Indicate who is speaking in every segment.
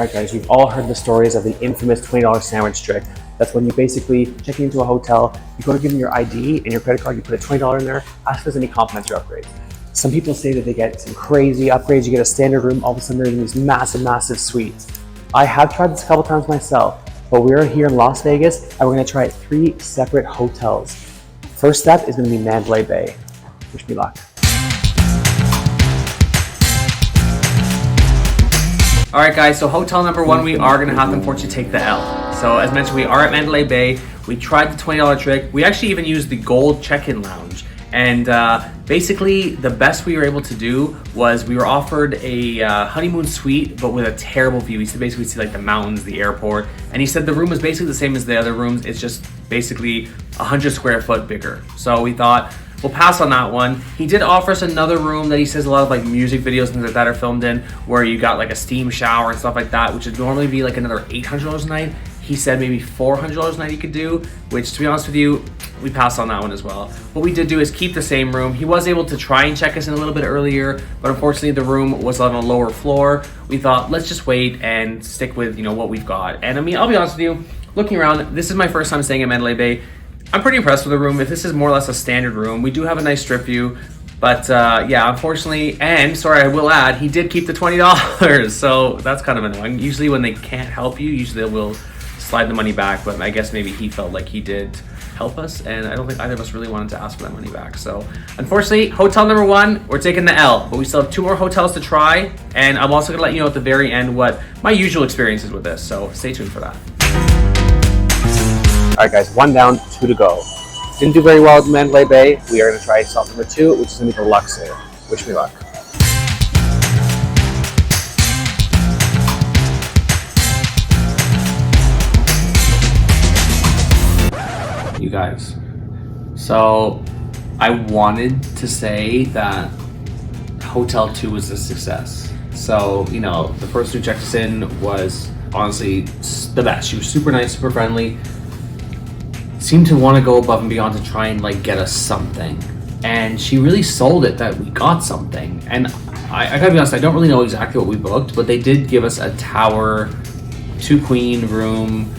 Speaker 1: Alright guys, we've all heard the stories of the infamous $20 sandwich trick. That's when you basically check into a hotel, you go to give them your ID and your credit card, you put a $20 in there, ask if there's any complimentary upgrades. Some people say that they get some crazy upgrades, you get a standard room, all of a sudden they're in these massive suites. I have tried this a couple times myself, but we're here in Las Vegas and we're gonna try 3 separate hotels. First step is gonna be Mandalay Bay. Wish me luck.
Speaker 2: All right, guys, so hotel number 1, we are gonna have to unfortunately take the L. So as mentioned, we are at Mandalay Bay. We tried the $20 trick. We actually even used the gold check-in lounge. And basically the best we were able to do was we were offered a honeymoon suite, but with a terrible view. You could basically see like the mountains, the airport. And he said the room was basically the same as the other rooms. It's just basically 100 square foot bigger. So we thought, we'll pass on that one. He did offer us another room that he says a lot of like music videos and things like that are filmed in, where you got like a steam shower and stuff like that, which would normally be like another $800 a night. He said maybe $400 a night you could do, which to be honest with you, we passed on that one as well. What we did do is keep the same room. He was able to try and check us in a little bit earlier, but unfortunately the room was on a lower floor. We thought, let's just wait and stick with, what we've got. And I mean, I'll be honest with you, looking around, this is my first time staying at Mandalay Bay. I'm pretty impressed with the room. If this is more or less a standard room, we do have a nice strip view, but yeah, unfortunately, and sorry, I will add, he did keep the $20, so that's kind of annoying. Usually when they can't help you, usually they will slide the money back, but I guess maybe he felt like he did help us, and I don't think either of us really wanted to ask for that money back. So unfortunately, hotel number 1, we're taking the L, but we still have 2 more hotels to try, and I'm also gonna let you know at the very end what my usual experience is with this, so stay tuned for that.
Speaker 1: Alright guys, 1 down, 2 to go. Didn't do very well at Mandalay Bay. We are gonna try stop number 2, which is gonna be the Luxor. Wish me luck.
Speaker 2: You guys, so I wanted to say that Hotel 2 was a success. So, the person who checked us in was honestly the best. She was super nice, super friendly, seemed to want to go above and beyond to try and like get us something. And she really sold it that we got something. And I gotta be honest, I don't really know exactly what we booked, but they did give us a tower, 2 queen room.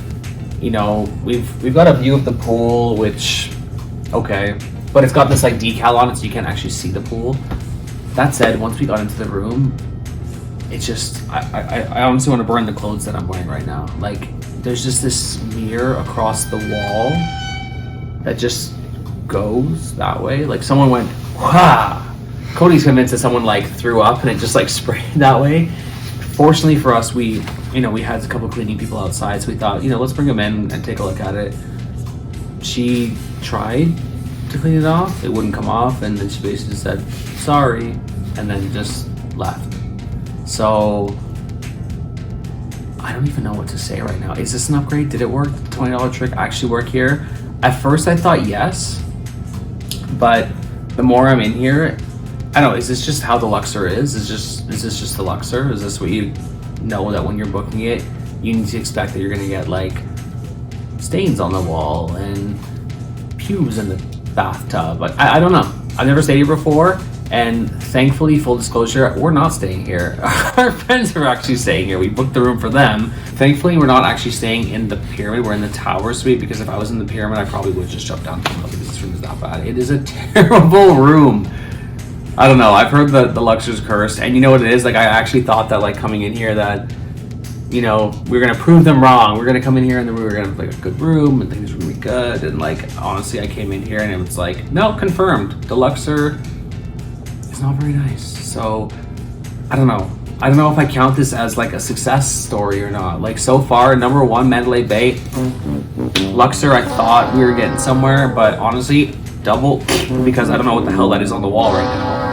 Speaker 2: We've got a view of the pool, which, okay, but it's got this like decal on it so you can't actually see the pool. That said, once we got into the room, it's just, I honestly want to burn the clothes that I'm wearing right now. Like, there's just this mirror across the wall that just goes that way. Like someone went, wah! Cody's convinced that someone like threw up and it just like sprayed that way. Fortunately for us, we had a couple cleaning people outside, so we thought, let's bring them in and take a look at it. She tried to clean it off, it wouldn't come off, and then she basically said, sorry, and then just left. So, I don't even know what to say right now. Is this an upgrade? Did it work? Did the $20 trick actually work here? At first I thought yes, but the more I'm in here, I don't know, is this just how the Luxor is? Is this just the Luxor? Is this what you know, that when you're booking it, you need to expect that you're gonna get like stains on the wall and pubes in the bathtub? I don't know. I've never stayed here before, and thankfully, full disclosure, we're not staying here. Our friends are actually staying here. We booked the room for them. Thankfully, we're not actually staying in the pyramid. We're in the tower suite, because if I was in the pyramid, I probably would just jump down because this room is that bad. It is a terrible room. I don't know. I've heard that the Luxor's cursed, and you know what it is? Like, I actually thought that, like, coming in here that, we were gonna prove them wrong. We're gonna come in here and then we were gonna have like a good room and things were gonna be good. And like, honestly, I came in here and it was like, no, confirmed. The Luxor is not very nice. So, I don't know. I don't know if I count this as like a success story or not. Like, so far, number 1, Mandalay Bay. Luxor, I thought we were getting somewhere, but honestly, double, because I don't know what the hell that is on the wall right now.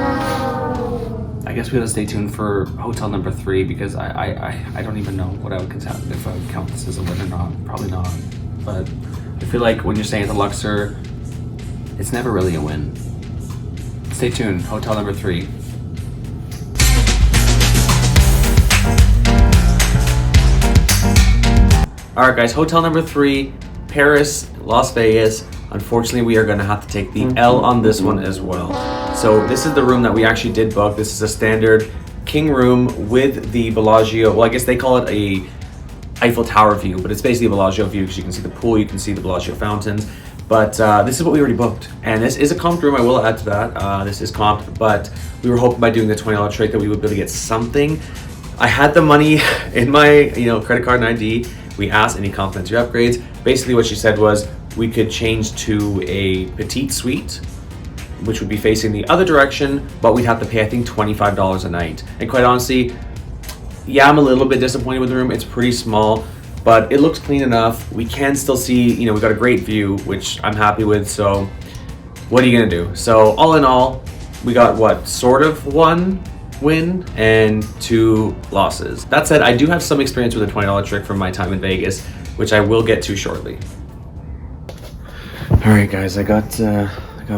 Speaker 2: I guess we gotta stay tuned for hotel number 3, because I don't even know what I would consider, if I would count this as a win or not. Probably not. But I feel like when you're staying at the Luxor, it's never really a win. Stay tuned, hotel number 3. Alright guys, hotel number 3, Paris, Las Vegas. Unfortunately, we are gonna have to take the L on this one as well. So this is the room that we actually did book. This is a standard king room with the Bellagio. Well, I guess they call it a Eiffel Tower view, but it's basically a Bellagio view because you can see the pool, you can see the Bellagio fountains. But this is what we already booked, and this is a comped room. I will add to that. This is comped, but we were hoping by doing the $20 trick that we would be able to get something. I had the money in my credit card and ID. We asked any complimentary upgrades. Basically, what she said was we could change to a petite suite, which would be facing the other direction, but we'd have to pay, I think, $25 a night. And quite honestly, yeah, I'm a little bit disappointed with the room. It's pretty small, but it looks clean enough. We can still see, we got a great view, which I'm happy with. So what are you gonna do? So all in all, we got what, sort of one win and 2 losses. That said, I do have some experience with a $20 trick from my time in Vegas, which I will get to shortly. All right, guys, I got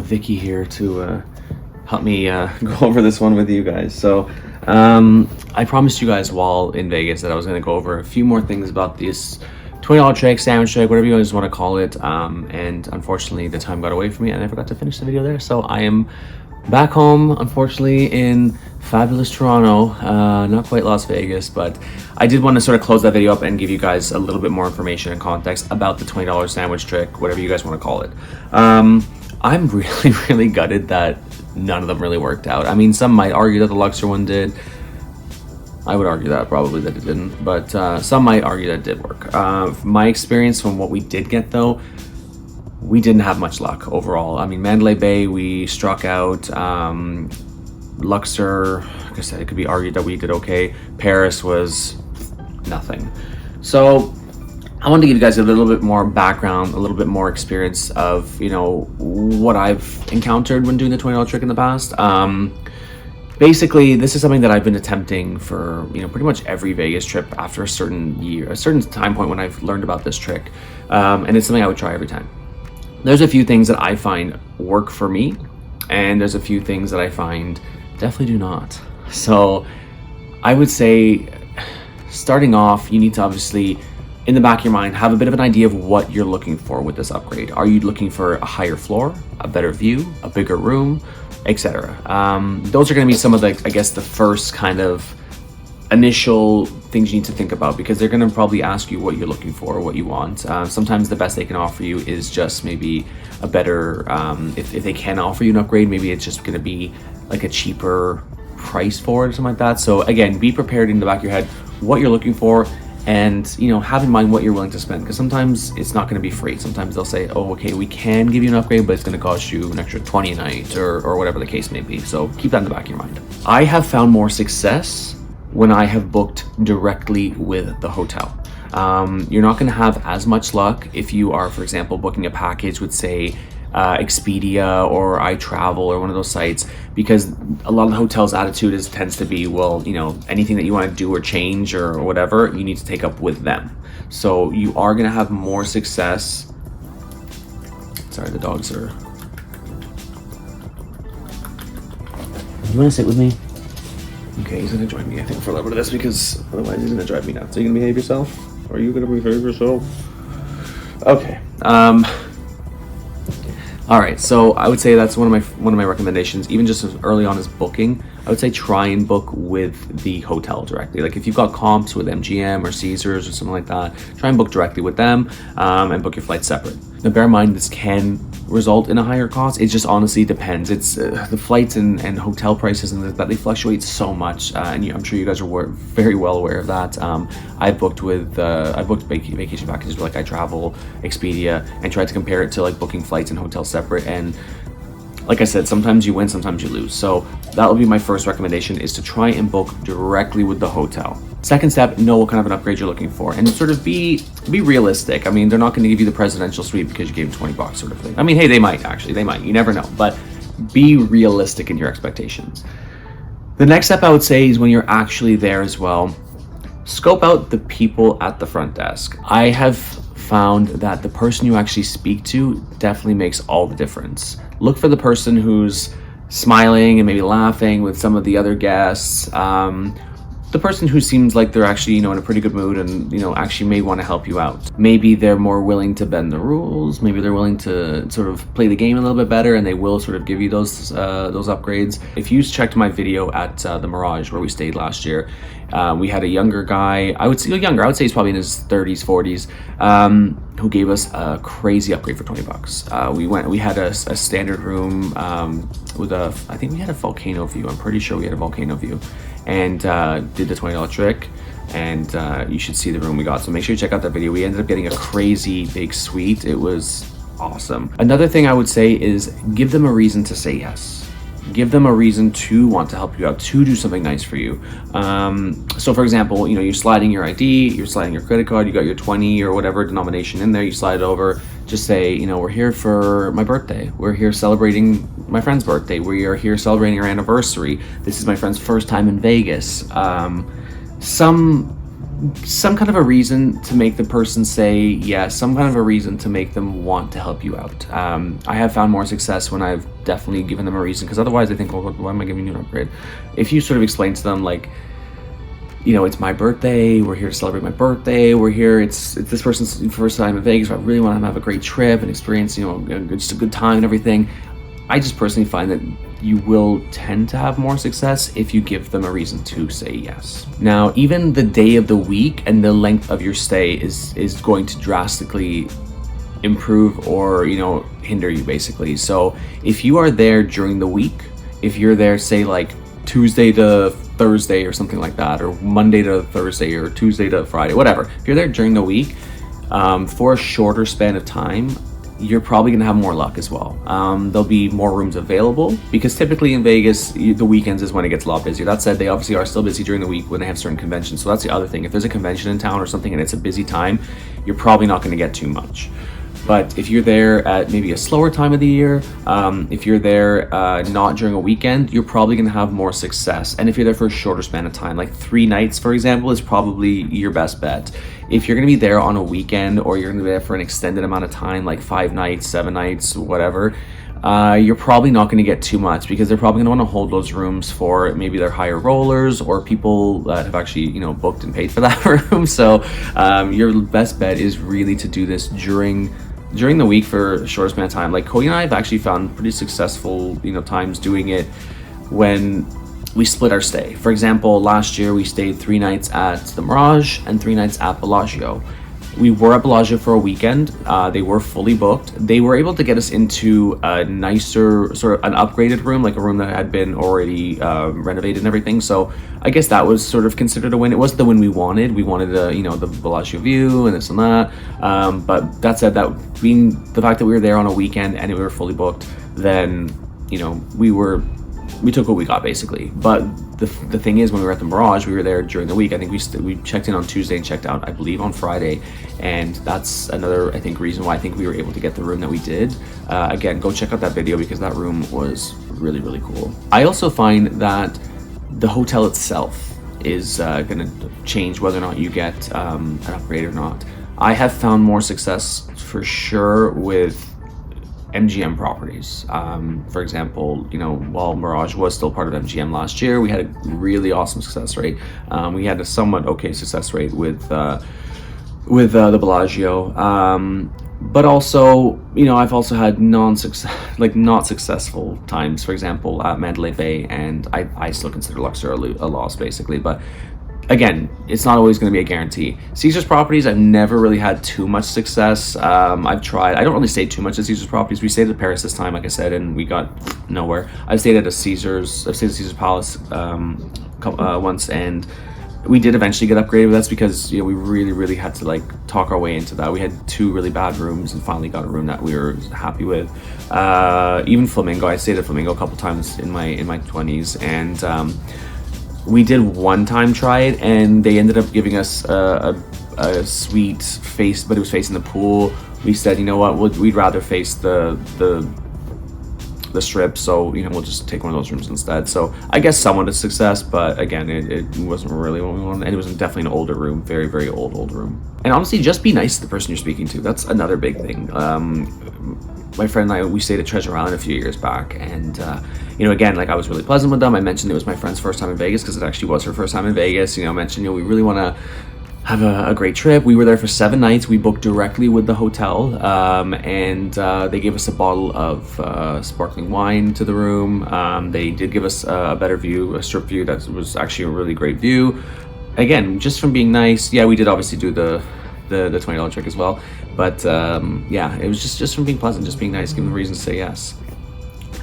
Speaker 2: Vicky here to help me go over this one with you guys. So I promised you guys while in Vegas that I was going to go over a few more things about this $20 trick, sandwich trick, whatever you guys want to call it. And unfortunately, the time got away from me and I never got to finish the video there. So I am back home, unfortunately, in fabulous Toronto, not quite Las Vegas, but I did want to sort of close that video up and give you guys a little bit more information and context about the $20 sandwich trick, whatever you guys want to call it. I'm really, really gutted that none of them really worked out. I mean, some might argue that the Luxor one did. I would argue that probably that it didn't, but some might argue that it did work. My experience from what we did get though, we didn't have much luck overall. I mean, Mandalay Bay, we struck out. Luxor, like I said, it could be argued that we did okay. Paris was nothing. So I wanted to give you guys a little bit more background, a little bit more experience of, what I've encountered when doing the $20 trick in the past. Basically, this is something that I've been attempting for, pretty much every Vegas trip after a certain year, a certain time point when I've learned about this trick. And it's something I would try every time. There's a few things that I find work for me, and there's a few things that I find definitely do not. So I would say, starting off, you need to obviously, in the back of your mind, have a bit of an idea of what you're looking for with this upgrade. Are you looking for a higher floor, a better view, a bigger room, etc.? Those are going to be some of the, I guess, the first kind of initial things you need to think about, because they're going to probably ask you what you're looking for, what you want. Sometimes the best they can offer you is just maybe a better, if they can offer you an upgrade, maybe it's just going to be like a cheaper price for it or something like that. So again, be prepared in the back of your head what you're looking for, and have in mind what you're willing to spend, because sometimes it's not going to be free. Sometimes they'll say, oh, okay, we can give you an upgrade, but it's going to cost you an extra 20 a night or whatever the case may be. So keep that in the back of your mind. I have found more success when I have booked directly with the hotel. You're not going to have as much luck if you are, for example, booking a package with, say, Expedia or iTravel or one of those sites, because a lot of the hotel's attitude tends to be, well, anything that you want to do or change or whatever, you need to take up with them. So you are going to have more success. Sorry, the dogs are. You want to sit with me? Okay, he's going to join me, I think, for a little bit of this, because otherwise he's going to drive me nuts. Are you going to behave yourself? Are you going to behave yourself? Okay. All right, so I would say that's one of my recommendations. Even just as early on as booking, I would say try and book with the hotel directly. Like if you've got comps with MGM or Caesars or something like that, try and book directly with them, and book your flights separate. Now bear in mind, this can result in a higher cost. It just honestly depends. It's the flights and hotel prices and that, they fluctuate so much, and I'm sure you guys are very well aware of that. I've booked vacation packages with like iTravel, Expedia, and tried to compare it to like booking flights and hotels separate, and like I said, sometimes you win, sometimes you lose. So that will be my first recommendation, is to try and book directly with the hotel. Second step, know what kind of an upgrade you're looking for, and sort of be realistic. I mean, they're not going to give you the presidential suite because you gave them $20 sort of thing. I mean, hey, they might, you never know, but be realistic in your expectations. The next step I would say is when you're actually there as well, scope out the people at the front desk. I have found that the person you actually speak to definitely makes all the difference. Look for the person who's smiling and maybe laughing with some of the other guests. the person who seems like they're actually, you know, in a pretty good mood and, you know, actually may want to help you out. Maybe they're more willing to bend the rules. Maybe they're willing to sort of play the game a little bit better, and they will sort of give you those upgrades. If you checked my video at the Mirage where we stayed last year, we had a younger guy. I would say he's probably in his 30s, 40s, who gave us a crazy upgrade for $20. We had a standard room with I think we had a volcano view. I'm pretty sure we had a volcano view, and did the $20 trick. And you should see the room we got. So make sure you check out that video. We ended up getting a crazy big suite. It was awesome. Another thing I would say is give them a reason to say yes. Give them a reason to want to help you out, to do something nice for you. So for example, you know, you're sliding your ID, you're sliding your credit card, you got your 20 or whatever denomination in there, you slide it over, just say, you know, we're here for my birthday. We're here celebrating my friend's birthday. We are here celebrating our anniversary. This is my friend's first time in Vegas. Some kind of a reason to make the person say yes, some kind of a reason to make them want to help you out. I have found more success when I've definitely given them a reason, because otherwise they think, well, why am I giving you an upgrade? If you sort of explain to them, like, you know, it's my birthday, we're here to celebrate my birthday, we're here, it's this person's first time in Vegas, I really want to have a great trip and experience, you know, just a good time and everything. I just personally find that you will tend to have more success if you give them a reason to say yes. Now, even the day of the week and the length of your stay is going to drastically improve or, you know, hinder you basically. So if you are there during the week, if you're there, say like Tuesday to Thursday or something like that, or Monday to Thursday or Tuesday to Friday, whatever, if you're there during the week, for a shorter span of time, you're probably gonna have more luck as well. There'll be more rooms available, because typically in Vegas, the weekends is when it gets a lot busier. That said, they obviously are still busy during the week when they have certain conventions. So that's the other thing. If there's a convention in town or something and it's a busy time, you're probably not gonna get too much. But if you're there at maybe a slower time of the year, if you're there not during a weekend, you're probably gonna have more success. And if you're there for a shorter span of time, like 3 nights, for example, is probably your best bet. If you're gonna be there on a weekend, or you're gonna be there for an extended amount of time, like 5 nights, 7 nights, whatever, you're probably not gonna get too much, because they're probably gonna wanna hold those rooms for maybe their higher rollers or people that have actually, you know, booked and paid for that room. So your best bet is really to do this during the week for a short span of time. Like Cody and I have actually found pretty successful, you know, times doing it when we split our stay. For example, last year we stayed 3 nights at the Mirage and 3 nights at Bellagio. We were at Bellagio for a weekend. They were fully booked. They were able to get us into a nicer, sort of an upgraded room, like a room that had been already renovated and everything. So I guess that was sort of considered a win. It wasn't the win we wanted. We wanted you know, the Bellagio view and this and that. But that said, that being the fact that we were there on a weekend and we were fully booked, then, you know, we took what we got basically. But the thing is, when we were at the Mirage, we were there during the week. I think we checked in on Tuesday and checked out, I believe, on Friday, and that's another, I think, reason why I think we were able to get the room that we did. Again, go check out that video, because that room was really, really cool. I also find that the hotel itself is gonna change whether or not you get an upgrade or not. I have found more success for sure with MGM properties. For example, you know, while Mirage was still part of MGM last year, we had a really awesome success rate. We had a somewhat okay success rate with the Bellagio. But also, you know, I've also had not successful times, for example, at Mandalay Bay, and I still consider Luxor a loss basically. But again, it's not always going to be a guarantee. Caesars properties, I've never really had too much success. I've tried. I don't really stay too much at Caesars properties. We stayed at Paris this time, like I said, and we got nowhere. I've stayed at Caesars Palace once, and we did eventually get upgraded, but that's because, you know, we really, really had to like talk our way into that. We had 2 really bad rooms and finally got a room that we were happy with. Even Flamingo, I stayed at Flamingo a couple times in my 20s, and we did one time try it, and they ended up giving us a suite face, but it was facing the pool. We said, you know what, we'd rather face the strip, so, you know, we'll just take one of those rooms instead. So I guess somewhat a success, but again, it wasn't really what we wanted, and it was definitely an older room, very, very old room. And honestly, just be nice to the person you're speaking to. That's another big thing. my friend and I, we stayed at Treasure Island a few years back, and again, like, I was really pleasant with them. I mentioned it was my friend's first time in Vegas because it actually was her first time in Vegas. I mentioned, we really want to have a great trip. We were there for 7 nights. We booked directly with the hotel, and they gave us a bottle of sparkling wine to the room. They did give us a better view, a strip view that was actually a really great view. Again, just from being nice. Yeah, we did obviously do the $20 trick as well, but yeah, it was just from being pleasant, just being nice, giving them a reason to say yes.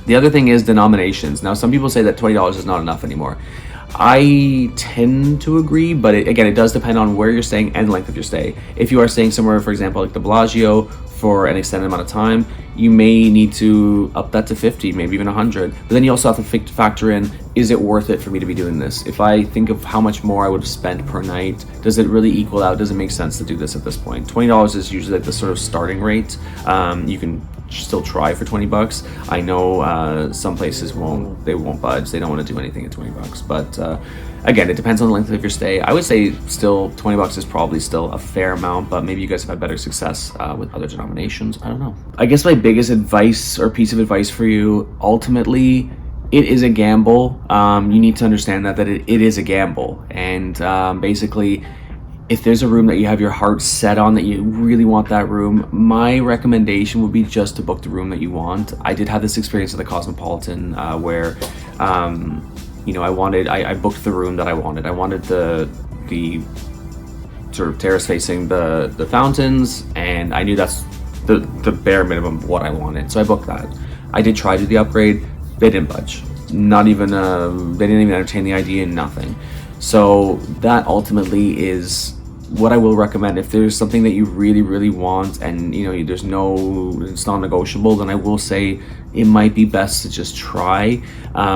Speaker 2: The other thing is denominations. Now, some people say that $20 is not enough anymore. I tend to agree, but again, it does depend on where you're staying and the length of your stay. If you are staying somewhere, for example, like the Bellagio for an extended amount of time, you may need to up that to 50, maybe even 100. But then you also have to factor in, is it worth it for me to be doing this? If I think of how much more I would have spent per night, does it really equal out? Does it make sense to do this at this point? $20 is usually like the sort of starting rate. You can still try for 20 bucks. I know some places won't budge. They don't want to do anything at 20 bucks, but again, it depends on the length of your stay. I would say still 20 bucks is probably still a fair amount, but maybe you guys have had better success with other denominations. I don't know. I guess my biggest advice or piece of advice for you, ultimately, it is a gamble. You need to understand that it is a gamble, and basically, if there's a room that you have your heart set on, that you really want that room, my recommendation would be just to book the room that you want. I did have this experience at the Cosmopolitan where, I booked the room that I wanted. I wanted the sort of terrace facing the fountains, and I knew that's the bare minimum of what I wanted. So I booked that. I did try to do the upgrade. They didn't budge. Not even, they didn't even entertain the idea, nothing. So that ultimately is what I will recommend. If there's something that you really, really want, and it's non-negotiable, then I will say it might be best to just try.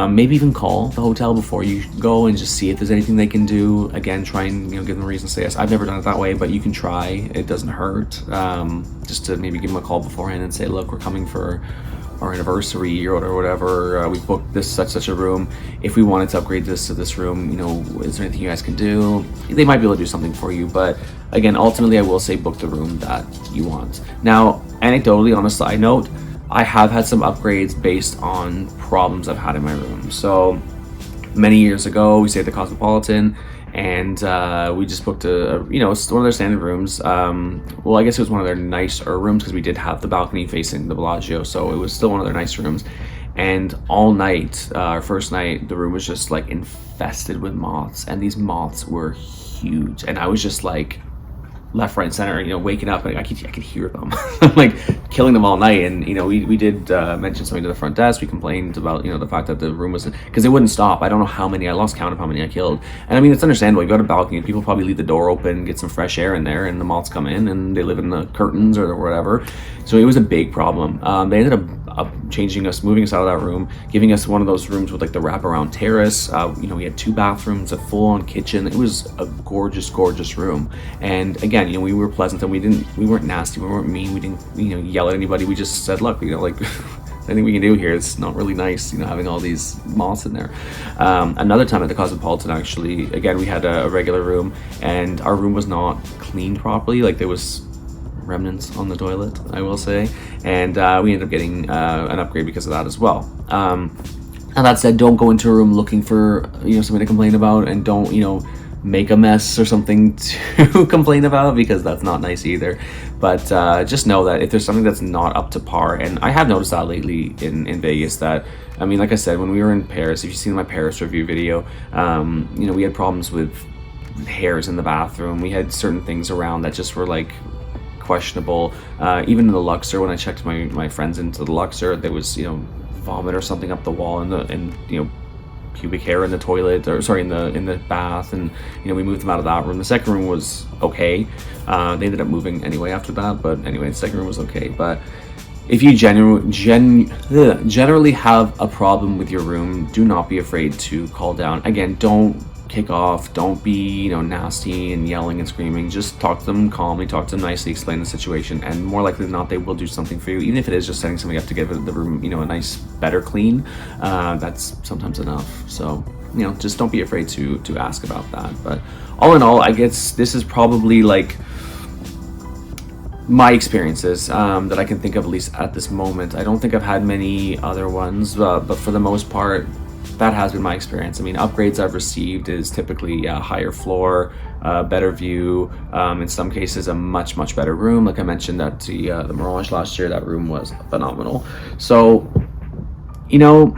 Speaker 2: Maybe even call the hotel before you go and just see if there's anything they can do. Again, try and give them a reason to say yes. I've never done it that way, but you can try. It doesn't hurt. Just to maybe give them a call beforehand and say, look, we're coming for our anniversary or whatever, we booked this such a room. If we wanted to upgrade this to this room, is there anything you guys can do? They might be able to do something for you, but again, ultimately, I will say book the room that you want. Now, anecdotally, on a side note, I have had some upgrades based on problems I've had in my room. So many years ago, we stayed at the Cosmopolitan, and we just booked it's one of their standard rooms. Well, I guess it was one of their nicer rooms because we did have the balcony facing the Bellagio, so it was still one of their nice rooms. And all night, our first night, the room was just like infested with moths, and these moths were huge. And I was just like, left, right, and center, waking up, and I could hear them, like killing them all night. And we did mention something to the front desk. We complained about the fact that the room was, because it wouldn't stop. I don't know how many, I lost count of how many I killed. And I mean, it's understandable. You got a balcony, people probably leave the door open, get some fresh air in there, and the moths come in and they live in the curtains or whatever. So it was a big problem. They ended up moving us out of that room, giving us one of those rooms with like the wraparound terrace. We had 2 bathrooms, a full-on kitchen. It was a gorgeous, gorgeous room. And again, we were pleasant, and we weren't nasty, we weren't mean, we didn't yell at anybody. We just said, look, anything we can do here, it's not really nice, having all these moths in there. Another time at the Cosmopolitan, actually, again, we had a regular room, and our room was not cleaned properly. Like, there was remnants on the toilet, I will say, and we ended up getting an upgrade because of that as well. And that said, don't go into a room looking for something to complain about, and don't make a mess or something to complain about, because that's not nice either. But just know that if there's something that's not up to par, and I have noticed that lately in Vegas, that I mean, like I said, when we were in Paris, if you've seen my Paris review video, we had problems with hairs in the bathroom. We had certain things around that just were like questionable. Even in the Luxor, when I checked my friends into the Luxor, there was vomit or something up the wall, and pubic hair in the toilet, or sorry, in the bath, and we moved them out of that room. The second room was okay. They ended up moving anyway after that, but anyway, the second room was okay. But if you generally have a problem with your room, do not be afraid to call down. Again, don't kick off, don't be nasty and yelling and screaming. Just talk to them calmly, talk to them nicely, explain the situation, and more likely than not, they will do something for you. Even if it is just setting something up to give the room a nice, better clean, that's sometimes enough. So just don't be afraid to ask about that. But all in all, I guess this is probably like my experiences that I can think of, at least at this moment. I don't think I've had many other ones, but for the most part, that has been my experience. I mean, upgrades I've received is typically higher floor, better view, in some cases a much better room. Like I mentioned at the Mirage last year, that room was phenomenal. So, you know,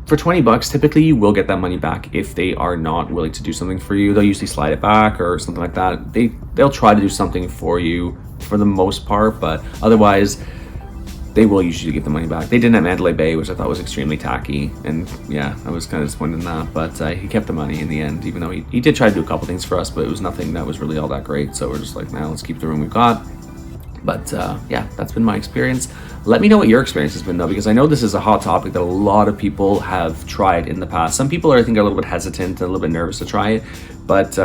Speaker 2: for 20 bucks, typically you will get that money back if they are not willing to do something for you. They'll usually slide it back or something like that. They'll try to do something for you for the most part, but otherwise they will usually get the money back. They didn't at Mandalay Bay, which I thought was extremely tacky, and yeah, I was kind of disappointed in that, but he kept the money in the end, even though he did try to do a couple things for us, but it was nothing that was really all that great. So we're just like, now let's keep the room we've got. But yeah, that's been my experience. Let me know what your experience has been though, because I know this is a hot topic that a lot of people have tried in the past. Some people I think are a little bit hesitant and a little bit nervous to try it, but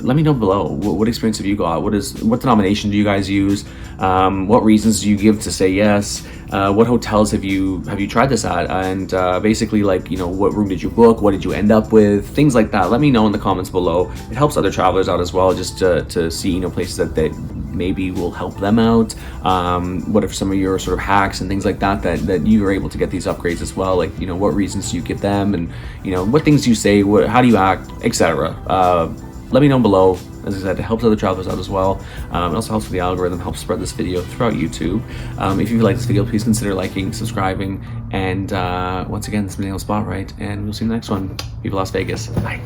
Speaker 2: let me know below. What experience have you got? What denomination do you guys use? What reasons do you give to say yes? What hotels have you tried this at? And basically, like, you know, what room did you book? What did you end up with? Things like that. Let me know in the comments below. It helps other travelers out as well, just to see, you know, places that they maybe will help them out. What are some of your sort of hacks and things like that you are able to get these upgrades as well? Like, you know, what reasons do you give them, and you know, what things do you say, how do you act, etc. Let me know below. As I said, it helps other travelers out as well. It also helps with the algorithm, helps spread this video throughout YouTube. If you like this video, please consider liking, subscribing, and once again, this has been Neil Spotlight, and we'll see you in the next one. Viva Las Vegas. Bye.